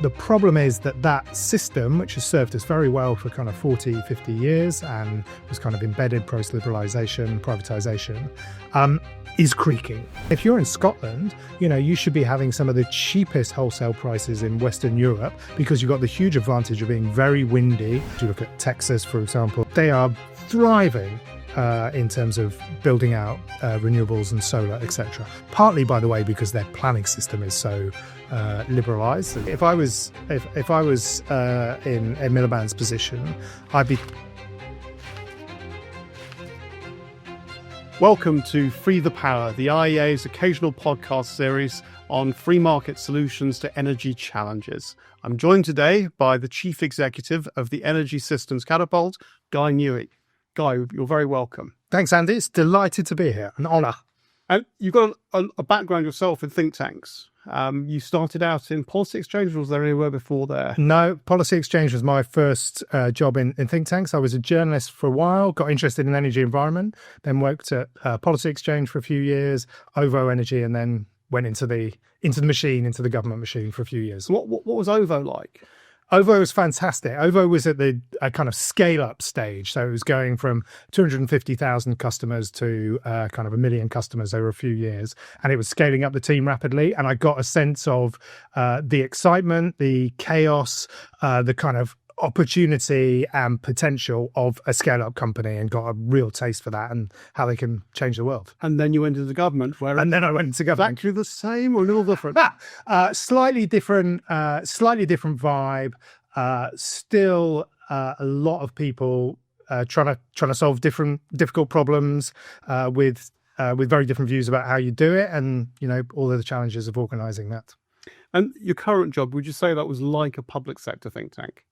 The problem is that system, which has served us very well for kind of 40, 50 years and was kind of embedded post-liberalisation, privatisation, is creaking. If you're in Scotland, you should be having some of the cheapest wholesale prices in Western Europe because you've got the huge advantage of being very windy. If you look at Texas, for example, they are thriving in terms of building out renewables and solar, etc. Partly, by the way, because their planning system is so liberalised. If I was in Ed Miliband's position, I'd be. Welcome to Free the Power, the IEA's occasional podcast series on free market solutions to energy challenges. I'm joined today by the Chief Executive of the Energy Systems Catapult, Guy Newey. Guy, you're very welcome. Thanks, Andy. It's delighted to be here. An honour. And you've got a background yourself in think tanks. You started out in Policy Exchange, or was there anywhere before there? No, Policy Exchange was my first job in think tanks. I was a journalist for a while, got interested in energy environment, then worked at Policy Exchange for a few years, OVO Energy, and then went into the government machine for a few years. What was OVO like? OVO was fantastic. OVO was at the kind of scale-up stage. So it was going from 250,000 customers to kind of 1 million customers over a few years. And it was scaling up the team rapidly. And I got a sense of the excitement, the chaos, the kind of opportunity and potential of a scale-up company, and got a real taste for that and how they can change the world. And then you went into government, and then I went into government. Exactly the same or a little different? Slightly different vibe. Still a lot of people trying to solve difficult problems with very different views about how you do it, and all of the challenges of organising that. And your current job, would you say that was like a public sector think tank?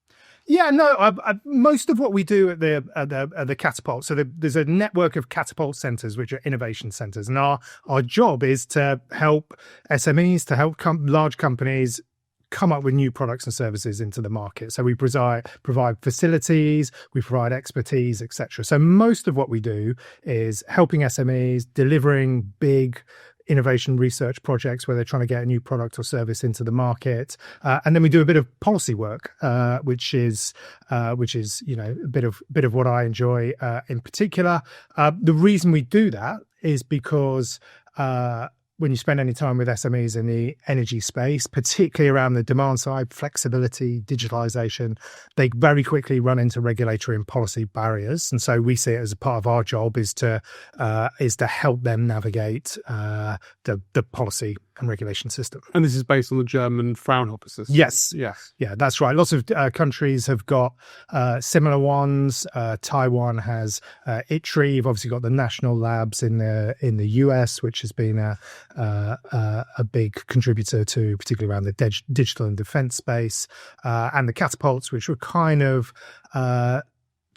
Yeah, no. Most of what we do at the Catapult, so there's a network of Catapult centres, which are innovation centres, and our job is to help SMEs, to help large companies come up with new products and services into the market. So we provide facilities, we provide expertise, etc. So most of what we do is helping SMEs, delivering big innovation research projects where they're trying to get a new product or service into the market, and then we do a bit of policy work, which is a bit of what I enjoy in particular. The reason we do that is because when you spend any time with SMEs in the energy space, particularly around the demand side, flexibility, digitalization, they very quickly run into regulatory and policy barriers. And so we see it as a part of our job is to help them navigate the policy and regulation system. And this is based on the German Fraunhofer system? Yes. Yeah, that's right. Lots of countries have got similar ones. Taiwan has ITRI. You've obviously got the national labs in the US, which has been a big contributor to, particularly around the digital and defense space, and the catapults, which were kind of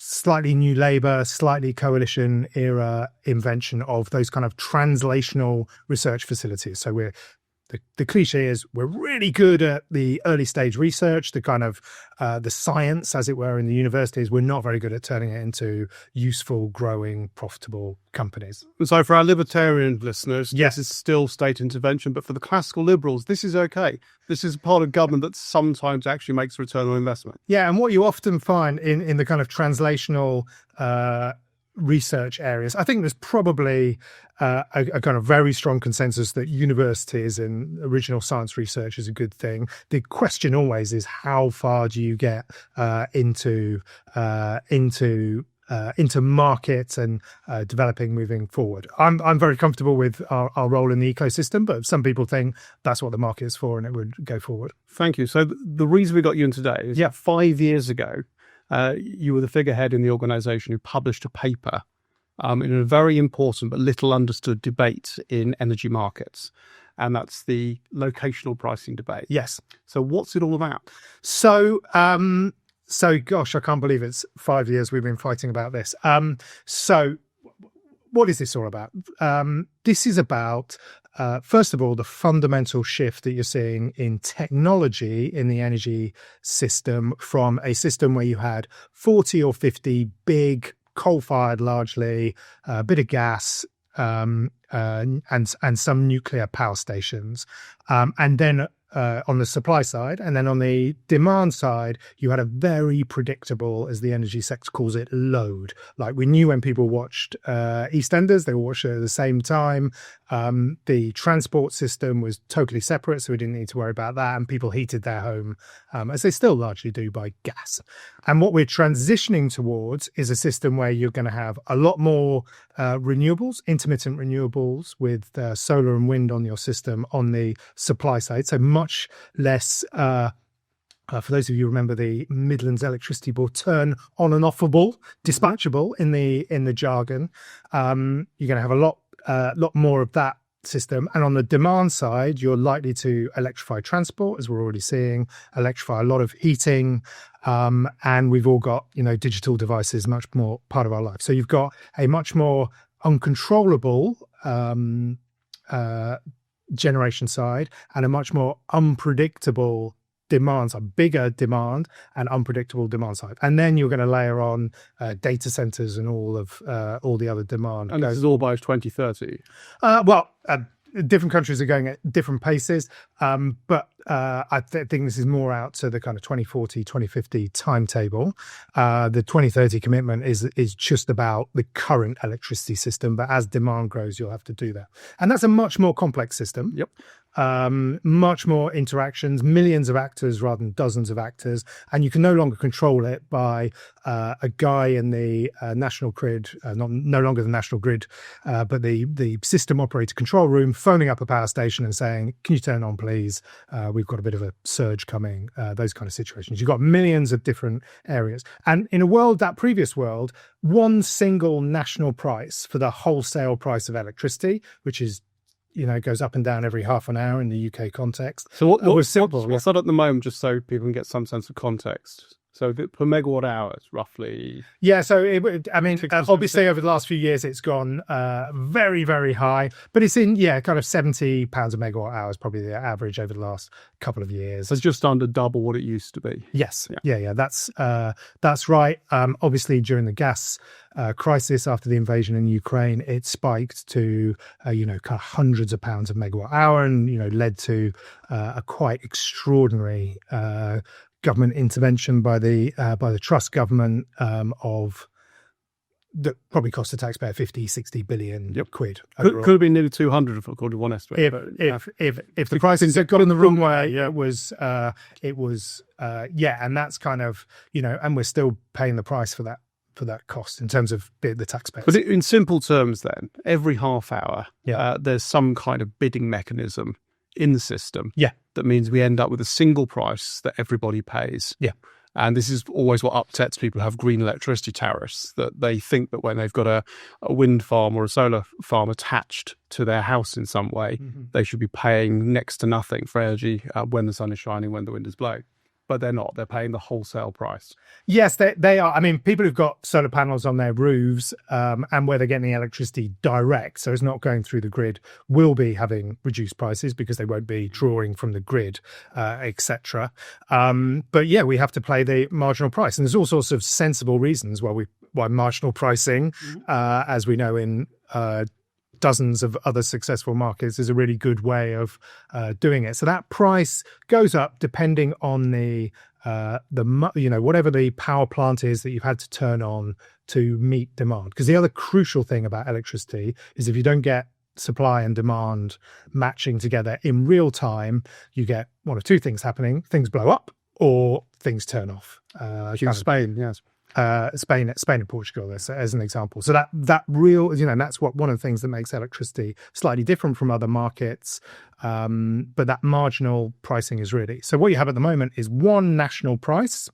slightly new labour, slightly coalition era invention of those kind of translational research facilities. So the cliche is we're really good at the early stage research, the kind of the science, as it were, in the universities. We're not very good at turning it into useful, growing, profitable companies. So for our libertarian listeners, yes, this is still state intervention, but for the classical liberals, this is okay. This is a part of government that sometimes actually makes a return on investment. Yeah, and what you often find in the kind of translational research areas, I think there's probably a kind of very strong consensus that universities and original science research is a good thing. The question always is, how far do you get into market and developing moving forward? I'm very comfortable with our role in the ecosystem, but some people think that's what the market is for and it would go forward. Thank you. So the reason we got you in today is 5 years ago, you were the figurehead in the organisation who published a paper in a very important but little understood debate in energy markets. And that's the locational pricing debate. Yes. So what's it all about? So gosh, I can't believe it's 5 years we've been fighting about this. So what is this all about? This is about, first of all, the fundamental shift that you're seeing in technology in the energy system, from a system where you had 40 or 50 big coal-fired, largely, a bit of gas, and some nuclear power stations, and then on the supply side. And then on the demand side, you had a very predictable, as the energy sector calls it, load. Like we knew when people watched EastEnders, they watched it at the same time. The transport system was totally separate, so we didn't need to worry about that. And people heated their home, as they still largely do, by gas. And what we're transitioning towards is a system where you're going to have a lot more renewables, intermittent renewables with solar and wind on your system on the supply side. So much less, for those of you who remember the Midlands Electricity Board, turn on and offable, dispatchable in the jargon. You're going to have a lot more of that system. And on the demand side, you're likely to electrify transport, as we're already seeing, electrify a lot of heating, and we've all got, digital devices much more part of our life. So you've got a much more uncontrollable generation side and a much more unpredictable demand, a bigger demand and unpredictable demand side. And then you're going to layer on data centers and all the other demand. And this is all by 2030? Different countries are going at different paces, but I think this is more out to the kind of 2040, 2050 timetable. The 2030 commitment is just about the current electricity system, but as demand grows, you'll have to do that. And that's a much more complex system. Yep. Much more interactions, millions of actors rather than dozens of actors, and you can no longer control it by a guy in the national grid, no longer the national grid, but the system operator control room phoning up a power station and saying, "Can you turn on, please? We've got a bit of a surge coming." Those kind of situations. You've got millions of different areas, and in that previous world, one single national price for the wholesale price of electricity, which is goes up and down every half an hour in the UK context. So what was simple? What's that at the moment, just so people can get some sense of context? So per megawatt hour, it's roughly... Yeah, so obviously over the last few years, it's gone very, very high, but it's in, kind of £70 a megawatt hour is probably the average over the last couple of years. So it's just under double what it used to be. Yes. Yeah. That's right. Obviously, during the gas crisis after the invasion in Ukraine, it spiked to, kind of hundreds of pounds a megawatt hour and, led to a quite extraordinary government intervention by the Truss government that probably cost the taxpayer 50-60 billion quid. Could have been nearly 200 according to one estimate. If the prices had gone the wrong way, it was and that's kind of and we're still paying the price for that cost in terms of the taxpayers. But in simple terms, then every half hour, there's some kind of bidding mechanism in the system. Yeah. That means we end up with a single price that everybody pays. Yeah. And this is always what upsets people who have green electricity tariffs, that they think that when they've got a wind farm or a solar farm attached to their house in some way, they should be paying next to nothing for energy when the sun is shining, when the wind is blowing. But they're not. They're paying the wholesale price. Yes, they are. I mean, people who've got solar panels on their roofs and where they're getting the electricity direct, so it's not going through the grid, will be having reduced prices because they won't be drawing from the grid, etc. But yeah, we have to play the marginal price. And there's all sorts of sensible reasons why marginal pricing, as we know in dozens of other successful markets, is a really good way of doing it. So that price goes up depending on the whatever the power plant is that you've had to turn on to meet demand. Because the other crucial thing about electricity is if you don't get supply and demand matching together in real time, you get one of two things happening: things blow up or things turn off. Spain, yes. Spain and Portugal as an example. So that real, that's one of the things that makes electricity slightly different from other markets. But that marginal pricing is really, so what you have at the moment is one national price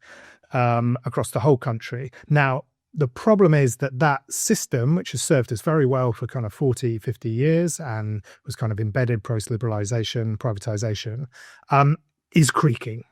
across the whole country. Now, the problem is that system, which has served us very well for kind of 40, 50 years and was kind of embedded post-liberalisation, privatisation, is creaking.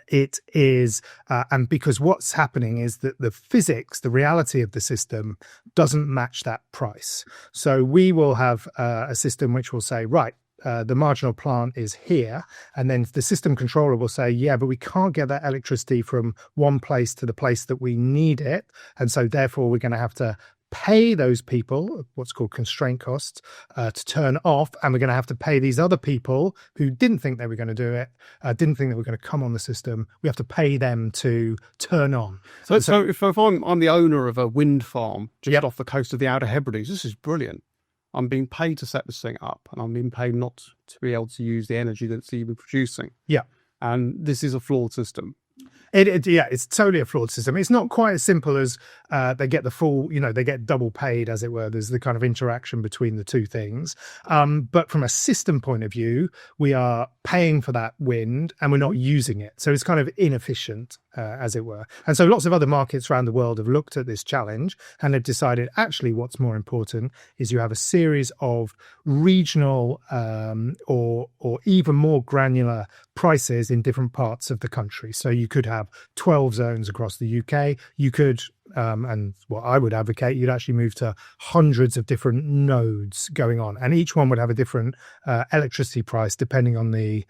It is, and because what's happening is that the physics, the reality of the system doesn't match that price. So we will have a system which will say, right, the marginal plant is here. And then the system controller will say, yeah, but we can't get that electricity from one place to the place that we need it. And so therefore we're going to have to pay those people what's called constraint costs to turn off, and we're going to have to pay these other people who didn't think they were going to do it, didn't think they were going to come on the system. We have to pay them to turn on. So if I'm the owner of a wind farm just off the coast of the Outer Hebrides, this is brilliant. I'm being paid to set this thing up, and I'm being paid not to be able to use the energy that's even producing. Yeah. And this is a flawed system. It's totally a flawed system. It's not quite as simple as they get the full, they get double paid, as it were. There's the kind of interaction between the two things. But from a system point of view, we are paying for that wind and we're not using it. So it's kind of inefficient, as it were. And so lots of other markets around the world have looked at this challenge and have decided actually what's more important is you have a series of regional or even more granular prices in different parts of the country. So you could have 12 zones across the UK. You could, and what I would advocate, you'd actually move to hundreds of different nodes going on, and each one would have a different electricity price depending on the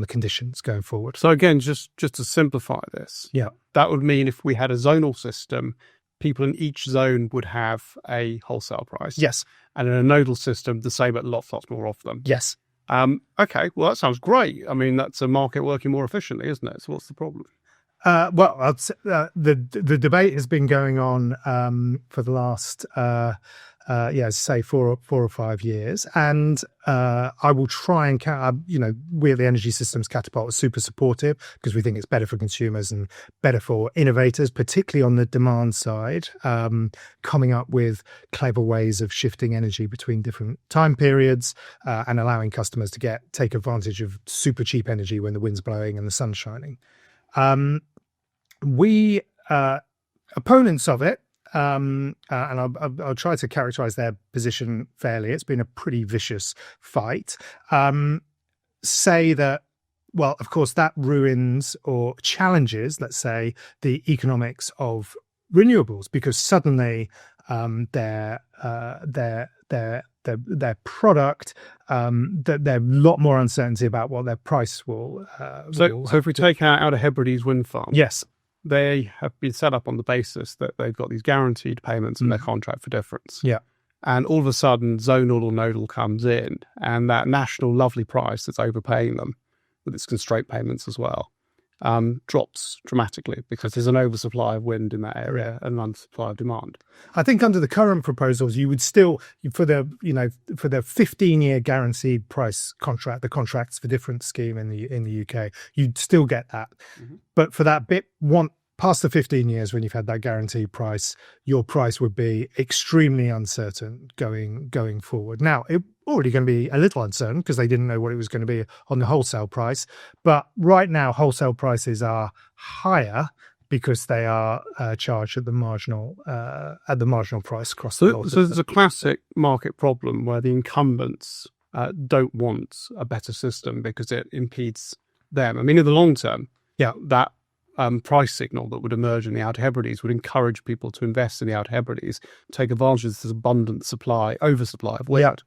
conditions going forward. So again, just to simplify this, that would mean if we had a zonal system, people in each zone would have a wholesale price. Yes. And in a nodal system, the same, but lots more of them. Yes. Okay, well, that sounds great. I mean, that's a market working more efficiently, isn't it? So what's the problem? The debate has been going on for the last, say 4 or 5 years, and I will try and we at the Energy Systems Catapult are super supportive because we think it's better for consumers and better for innovators, particularly on the demand side, coming up with clever ways of shifting energy between different time periods and allowing customers to take advantage of super cheap energy when the wind's blowing and the sun's shining. We opponents of it, and I'll try to characterize their position fairly. It's been a pretty vicious fight. Say that, well, of course, that ruins or challenges, let's say, the economics of renewables, because suddenly their product, that there's a lot more uncertainty about what their price will. So if we take out Outer Hebrides wind farm, yes, they have been set up on the basis that they've got these guaranteed payments in their contract for difference. Yeah. And all of a sudden, zonal or nodal comes in, and that national lovely price that's overpaying them with its constraint payments as well drops dramatically because there's an oversupply of wind in that area and an undersupply of demand. I think under the current proposals, you would still, for the 15-year guaranteed price contract, the contracts for difference scheme in the UK, you'd still get that. Mm-hmm. But for that bit, past the 15 years when you've had that guaranteed price, your price would be extremely uncertain going forward. Now, it already going to be a little uncertain because they didn't know what it was going to be on the wholesale price. But right now, wholesale prices are higher because they are charged at the marginal price across the whole system. So there's a classic market problem where the incumbents don't want a better system because it impedes them. I mean, in the long term, that price signal that would emerge in the Outer Hebrides would encourage people to invest in the Outer Hebrides, take advantage of this abundant oversupply of wind,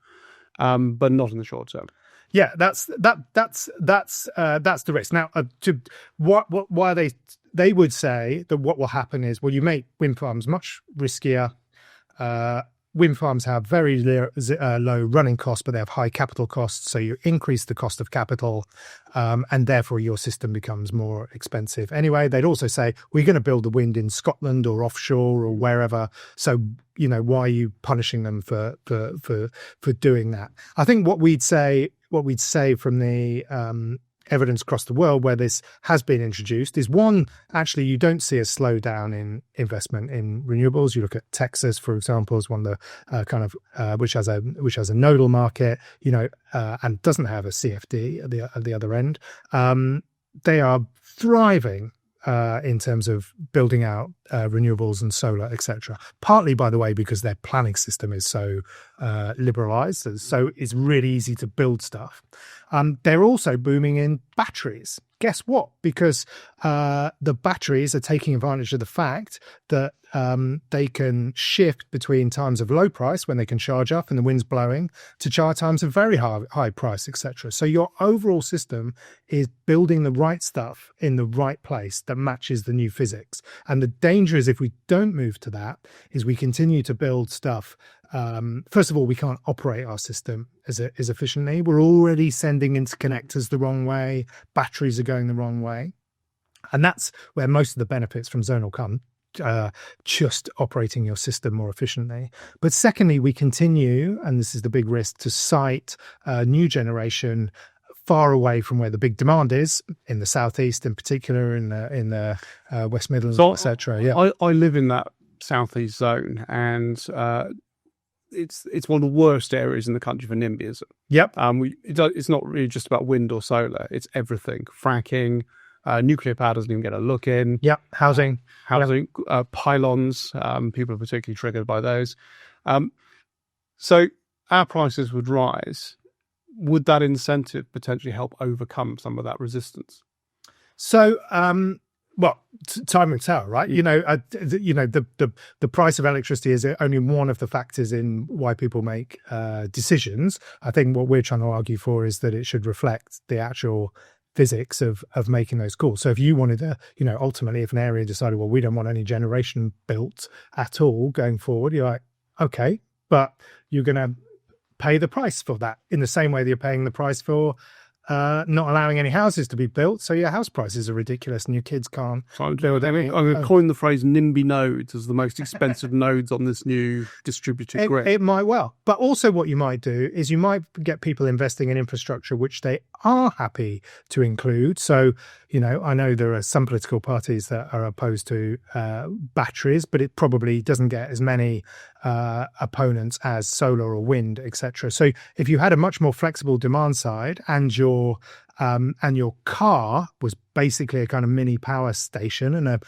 but not in the short term. Yeah, that's the risk. Now, why they would say that what will happen is, well, you make wind farms much riskier. Wind farms have very low running costs, but they have high capital costs. So you increase the cost of capital, and therefore your system becomes more expensive. Anyway, they'd also say, we're going to build the wind in Scotland or offshore or wherever. So, why are you punishing them for doing that? I think what we'd say from the evidence across the world where this has been introduced is, one, actually you don't see a slowdown in investment in renewables. You look at Texas, for example, as one of the which has a nodal market, and doesn't have a CFD at the other end. They are thriving in terms of building out renewables and solar, etc. Partly, by the way, because their planning system is so liberalized, so it's really easy to build stuff. They're also booming in batteries, guess what? Because the batteries are taking advantage of the fact that they can shift between times of low price when they can charge up and the wind's blowing to times of very high price, etc. So your overall system is building the right stuff in the right place that matches the new physics. And the danger is if we don't move to that, is we continue to build stuff. First of all, we can't operate our system as efficiently. We're already sending interconnectors the wrong way. Batteries are going the wrong way. And that's where most of the benefits from zonal come, just operating your system more efficiently. But secondly, we continue, and this is the big risk, to site new generation far away from where the big demand is, in the southeast in particular, in the West Midlands, etc. Yeah, I live in that southeast zone, and it's one of the worst areas in the country for NIMBYism. Yep. It's not really just about wind or solar; it's everything. Fracking, nuclear power doesn't even get a look in. Yep. Housing, pylons. People are particularly triggered by those. So our prices would rise. Would that incentive potentially help overcome some of that resistance? So, well, time will tell, right? The price of electricity is only one of the factors in why people make decisions. I think what we're trying to argue for is that it should reflect the actual physics of making those calls. So if you wanted to, ultimately, if an area decided, well, we don't want any generation built at all going forward, you're like, okay, but you're going to pay the price for that in the same way that you're paying the price for not allowing any houses to be built, so your house prices are ridiculous and your kids can't build any. I'm going to coin the phrase NIMBY nodes as the most expensive nodes on this new distributed grid. It might well. But also what you might do is you might get people investing in infrastructure which they are happy to include. So, I know there are some political parties that are opposed to batteries, but it probably doesn't get as many opponents as solar or wind, etc. So if you had a much more flexible demand side and your car was basically a kind of mini power station, and a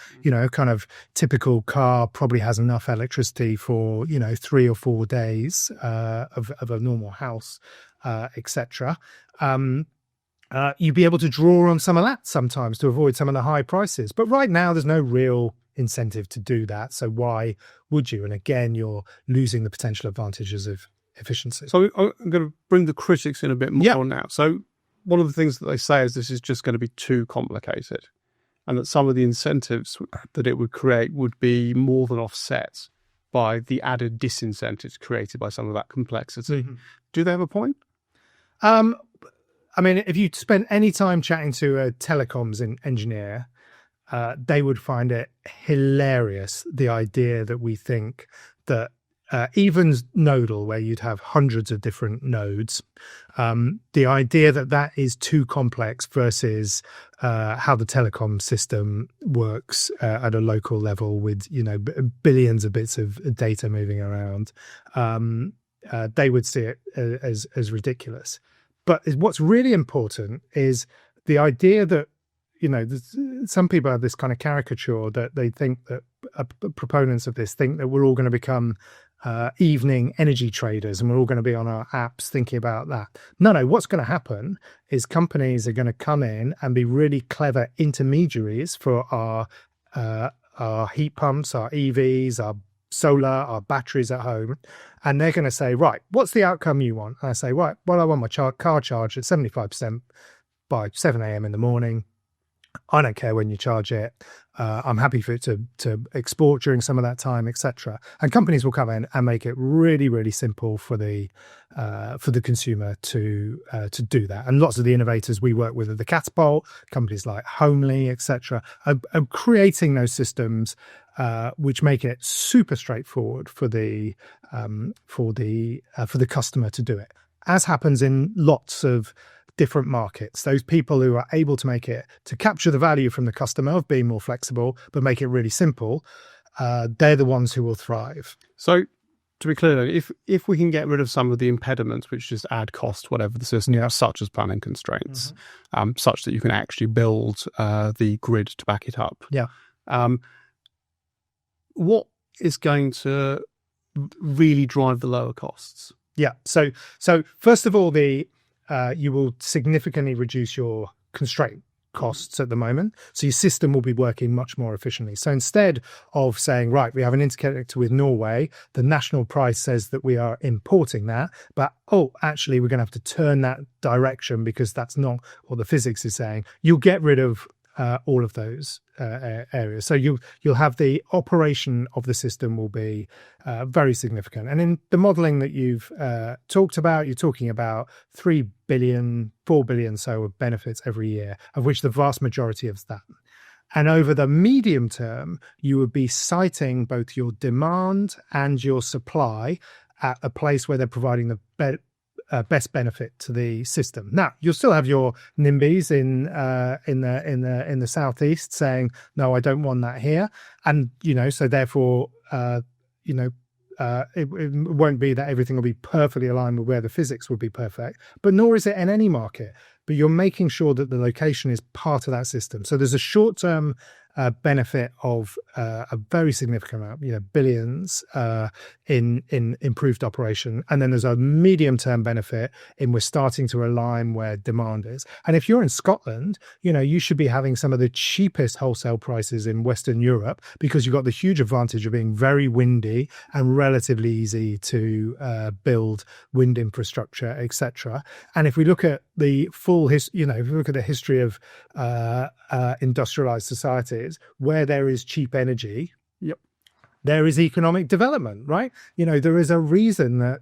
kind of typical car probably has enough electricity for 3 or 4 days of a normal house, etc. You'd be able to draw on some of that sometimes to avoid some of the high prices. But right now, there's no real incentive to do that. So why would you? And again, you're losing the potential advantages of efficiency. So I'm going to bring the critics in a bit more now. So one of the things that they say is this is just going to be too complicated, and that some of the incentives that it would create would be more than offset by the added disincentives created by some of that complexity. Mm-hmm. Do they have a point? I mean, if you spend any time chatting to a telecoms engineer, they would find it hilarious, the idea that we think that even nodal, where you'd have hundreds of different nodes, the idea that is too complex versus how the telecom system works at a local level with billions of bits of data moving around, they would see it as ridiculous. But what's really important is the idea that, some people have this kind of caricature that they think that proponents of this think that we're all going to become evening energy traders and we're all going to be on our apps thinking about that. No, what's going to happen is companies are going to come in and be really clever intermediaries for our heat pumps, our EVs, our solar, our batteries at home, and they're going to say, right, what's the outcome you want? And I say, right, well, I want my car charged at 75% by 7 a.m. in the morning. I don't care when you charge it. I'm happy for it to export during some of that time, etc. And companies will come in and make it really, really simple for the consumer to do that. And lots of the innovators we work with at the Catapult, companies like Homely, etc., are creating those systems which make it super straightforward for the customer to do it. As happens in lots of different markets, those people who are able to make it to capture the value from the customer of being more flexible, but make it really simple, they're the ones who will thrive. So to be clear, if we can get rid of some of the impediments which just add cost, whatever the system, such as planning constraints, such that you can actually build the grid to back it up. What is going to really drive the lower costs? So first of all, you will significantly reduce your constraint costs at the moment. So your system will be working much more efficiently. So instead of saying, right, we have an interconnector with Norway, the national price says that we are importing that, but actually we're going to have to turn that direction because that's not what the physics is saying. You'll get rid of all of those areas. So you'll have the operation of the system will be very significant. And in the modelling that you've talked about, you're talking about 3 billion, 4 billion so of benefits every year, of which the vast majority of that. And over the medium term, you would be citing both your demand and your supply at a place where they're providing the best benefit to the system. Now, you'll still have your NIMBYs in the southeast saying, no, I don't want that here, and so therefore, it won't be that everything will be perfectly aligned with where the physics would be perfect, but nor is it in any market. But you're making sure that the location is part of that system. So there's a short-term benefit of a very significant amount, billions in improved operation. And then there's a medium-term benefit in we're starting to align where demand is. And if you're in Scotland, you should be having some of the cheapest wholesale prices in Western Europe because you've got the huge advantage of being very windy and relatively easy to build wind infrastructure, etc. And if we look at the full history, if we look at the history of industrialized societies, where there is cheap energy, there is economic development, right? There is a reason that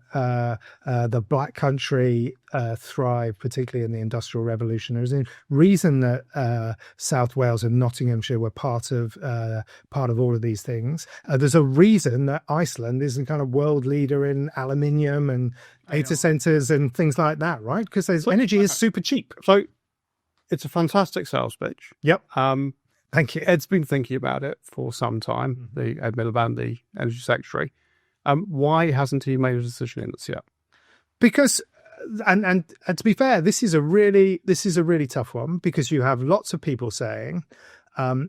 the Black Country thrived, particularly in the Industrial Revolution. There's a reason that South Wales and Nottinghamshire were part of all of these things. There's a reason that Iceland is a kind of world leader in aluminium and data centers and things like that, right? Because energy is super cheap. So it's a fantastic sales pitch. Yep. Thank you. Ed's been thinking about it for some time, Ed Miliband, the Energy Secretary. Why hasn't he made a decision in this yet? Because, and to be fair, this is a really tough one because you have lots of people saying,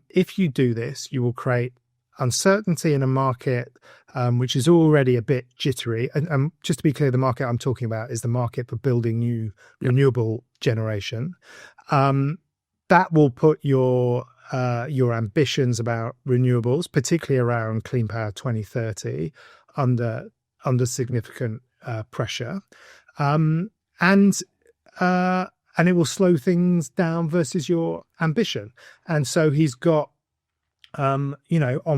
if you do this, you will create uncertainty in a market which is already a bit jittery. And just to be clear, the market I'm talking about is the market for building new renewable generation. That will put your ambitions about renewables, particularly around Clean Power 2030, under significant pressure, and it will slow things down versus your ambition. And so he's got, on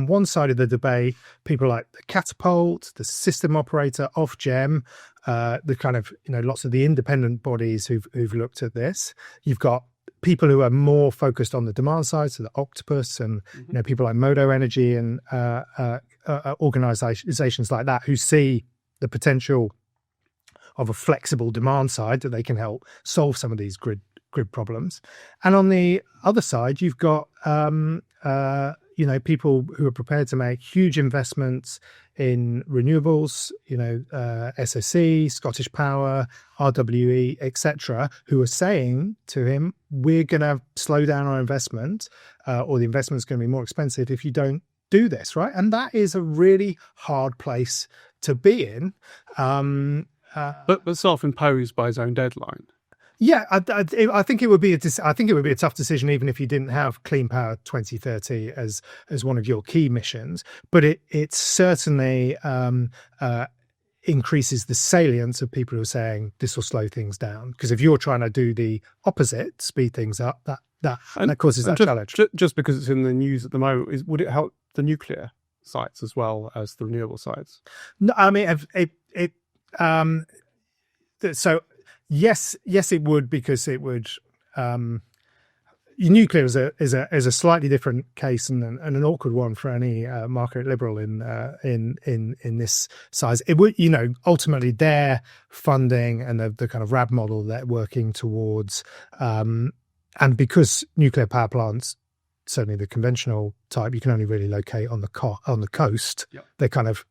one side of the debate, people like the Catapult, the system operator, Ofgem, the kind of lots of the independent bodies who've looked at this. You've got people who are more focused on the demand side, so the Octopus and people like Modo Energy and organizations like that who see the potential of a flexible demand side that they can help solve some of these grid problems. And on the other side, you've got people who are prepared to make huge investments in renewables, SSE, Scottish Power, RWE, etc., who are saying to him, we're going to slow down our investment, or the investment's going to be more expensive if you don't do this, right? And that is a really hard place to be in. But self-imposed by his own deadline. Yeah, I think it would be a tough decision even if you didn't have Clean Power 2030 as one of your key missions. But it certainly increases the salience of people who are saying this will slow things down. Because if you're trying to do the opposite, speed things up, that causes that challenge. Just because it's in the news at the moment, would it help the nuclear sites as well as the renewable sites? No, I mean so. Yes, it would, because it would. Nuclear is a slightly different case and an awkward one for any market liberal in this size. It would, ultimately their funding and the kind of RAB model they're working towards, and because nuclear power plants, certainly the conventional type, you can only really locate on the coast. Yep. They're kind of,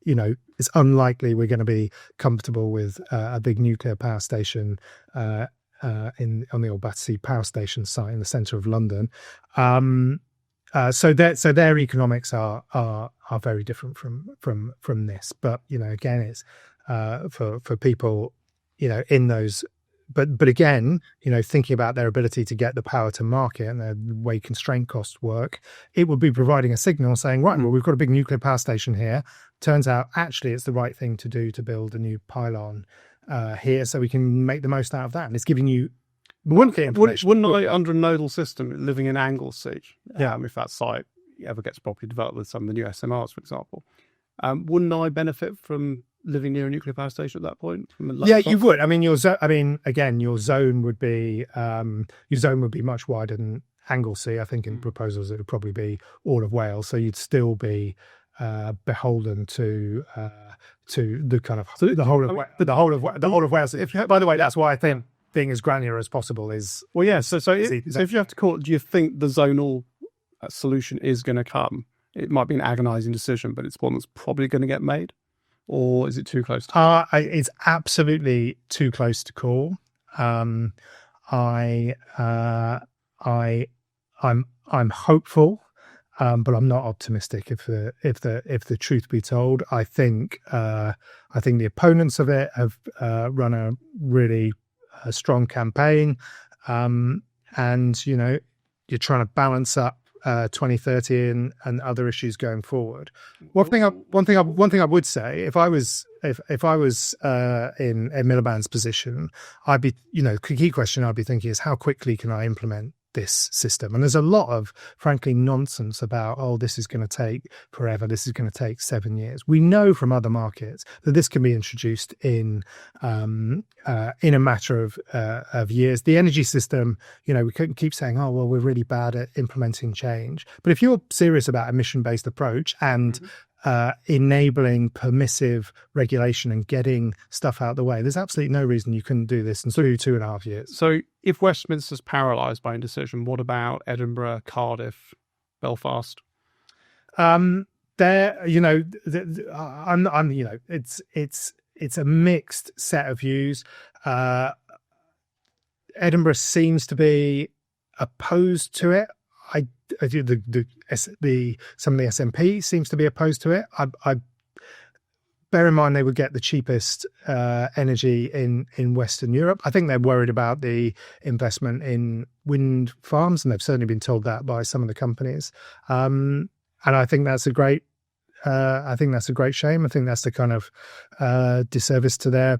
it's unlikely we're going to be comfortable with a big nuclear power station on the old Battersea Power Station site in the centre of London. So their economics are very different from this. But again, it's for people in those but again, thinking about their ability to get the power to market and the way constraint costs work, it would be providing a signal saying, right, well, we've got a big nuclear power station here. Turns out, actually, it's the right thing to do to build a new pylon here, so we can make the most out of that. And it's giving you information. Wouldn't I, under a nodal system, living in Anglesey, if that site ever gets properly developed with some of the new SMRs, for example, wouldn't I benefit from living near a nuclear power station at that point? Yeah, you would. I mean, your zone would be much wider than Anglesey. I think in proposals it would probably be all of Wales, so you'd still be beholden to the kind of the whole of Wales. By the way, that's why I think being as granular as possible is So if you have to call it, do you think the zonal solution is going to come? It might be an agonizing decision, but it's one that's probably going to get made. Or is it too close? It's absolutely too close to call. I'm hopeful, but I'm not optimistic. If the truth be told, I think the opponents of it have run a really strong campaign, and you're trying to balance up 2030 and other issues going forward. One thing I would say, if I was in Miliband's position, I'd be, the key question I'd be thinking is, how quickly can I implement this system? And there's a lot of, frankly, nonsense about, this is going to take forever, this is going to take 7 years. We know from other markets that this can be introduced in a matter of years. The energy system, we couldn't keep saying, we're really bad at implementing change. But if you're serious about emission-based approach and enabling permissive regulation and getting stuff out of the way, there's absolutely no reason you couldn't do this in 2.5 years. So if Westminster's paralysed by indecision, what about Edinburgh, Cardiff, Belfast? It's a mixed set of views. Edinburgh seems to be opposed to it. Some of the SNP seems to be opposed to it. I bear in mind they would get the cheapest energy in Western Europe. I think they're worried about the investment in wind farms, and they've certainly been told that by some of the companies. And I think that's a great. I think that's a great shame. I think that's the kind of disservice to their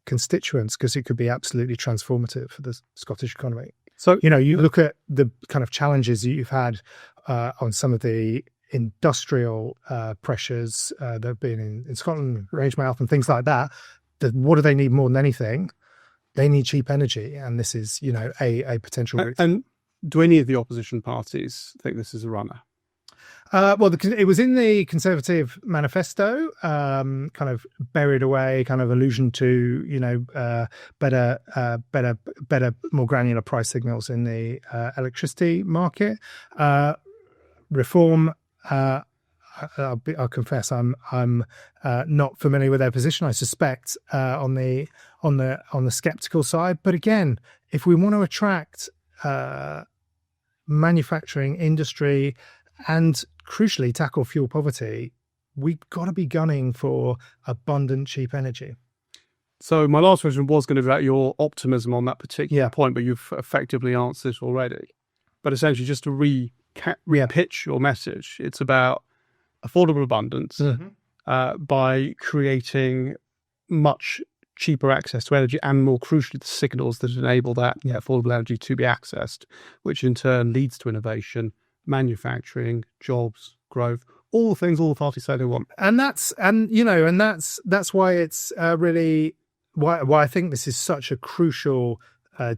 constituents, because it could be absolutely transformative for the Scottish economy. So, you look at the kind of challenges that you've had on some of the industrial pressures that have been in Scotland, Rangemouth and things like that. What do they need more than anything? They need cheap energy. And this is, a potential route. And do any of the opposition parties think this is a runner? Well, it was in the Conservative manifesto, kind of buried away, kind of allusion to, better, more granular price signals in the electricity market. Reform. I'll confess, I'm not familiar with their position. I suspect on the skeptical side. But again, if we want to attract manufacturing industry and crucially tackle fuel poverty, we've got to be gunning for abundant, cheap energy. So my last question was going to be about your optimism on that particular point, but you've effectively answered it already. But essentially, just to re-pitch your message, it's about affordable abundance by creating much cheaper access to energy, and more crucially, the signals that enable that affordable energy to be accessed, which in turn leads to innovation, manufacturing, jobs, growth, all the things all the parties say they want. And that's why it's really why I think this is such a crucial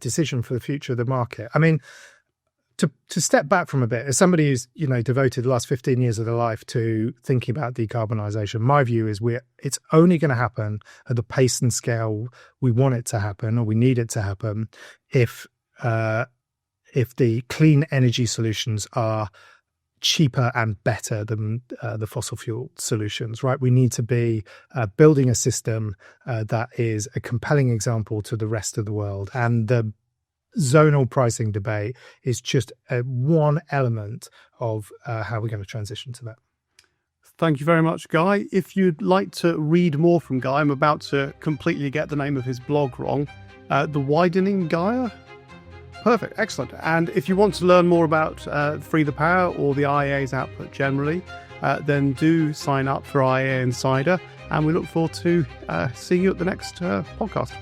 decision for the future of the market. I mean, to step back from a bit, as somebody who's devoted the last 15 years of their life to thinking about decarbonisation, my view is it's only going to happen at the pace and scale we want it to happen, or we need it to happen, if the clean energy solutions are cheaper and better than the fossil fuel solutions, right? We need to be building a system that is a compelling example to the rest of the world. And the zonal pricing debate is just one element of how we're going to transition to that. Thank you very much, Guy. If you'd like to read more from Guy, I'm about to completely get the name of his blog wrong. The Widening Gaia? Perfect, excellent. And if you want to learn more about Free the Power or the IEA's output generally, then do sign up for IEA Insider. And we look forward to seeing you at the next podcast.